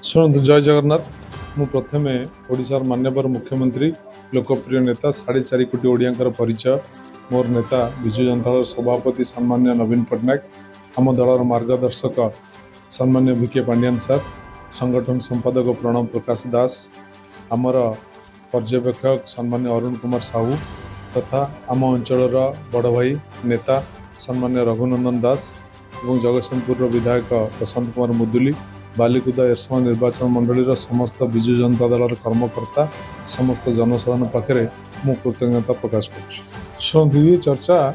शुणु जय जगन्नाथ। मु प्रथमे ओडिशार मान्यवर मुख्यमंत्री लोकप्रिय नेता 4.5 कोटी ओडियांकर परिचय। मोर नेता विजु जनता दल सभापति सम्मान्य नवीन पट्टनायक, आम दलर मार्गदर्शक सम्मान्य भिके पांडियान सर, संगठन संपादक प्रणव प्रकाश दास, आमर पर्यवेक्षक सम्मान्य अरुण कुमार साहू तथा आम अंचलर बड़ भाई नेता सम्मान्य रघुनंदन दास और जगतसिंहपुर विधायक प्रशांत कुमार मुदुली, बालिकुदा एरसमा निर्वाचन मंडल समस्त विजु जनता दल कर्मकर्ता समस्त जनसाधारण पाखे मु कृतज्ञता प्रकाश कर। ये चर्चार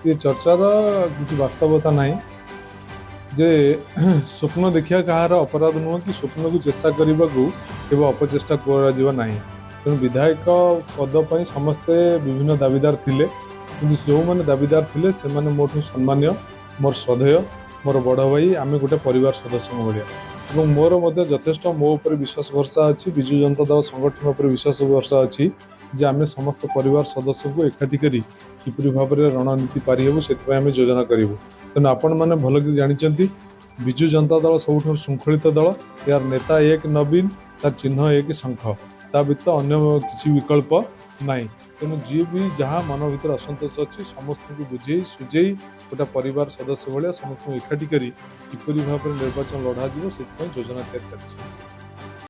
किसी वास्तवता ना जे स्वप्न देखिया कहार अपराध नुह कि स्वप्न को चेष्टा करने को अपचेष्टा करना। तेणु विधायक पदपाई समस्ते विभिन्न दाबीदार थिले, जो मैंने दाबीदार थिले से माने मोठू सम्मान्य, मोर श्रद्धेय, मोर बड़ भाई, आम गोटे परिवार सदस्य भाया मोर मध्य यथेष्ट मो उपर विश्वास भरसा अच्छी, विजु जनता दल संगठन उपर विश्वास भरसा अच्छी जे आम समस्त परिवार सदस्य को एकाठी करी किपरि भाव में रणनीति पारिबू से आम योजना करूँ। तेणु आपण मैंने भलक जानते विजु जनता दल सब श्रृंखलित दल, यार नेता एक नवीन, तार चिन्ह एक शंख, ता व्यतीत अन्य किसी विकल्प ना। तेणु जी भी जहाँ मन भर असंतोष अच्छी समस्त को बुझे सुझे गोटे परिवार सदस्य भाया समस्त एकाठी करी किपरि भाव में निर्वाचन लड़ा से योजना तैयारी चलती।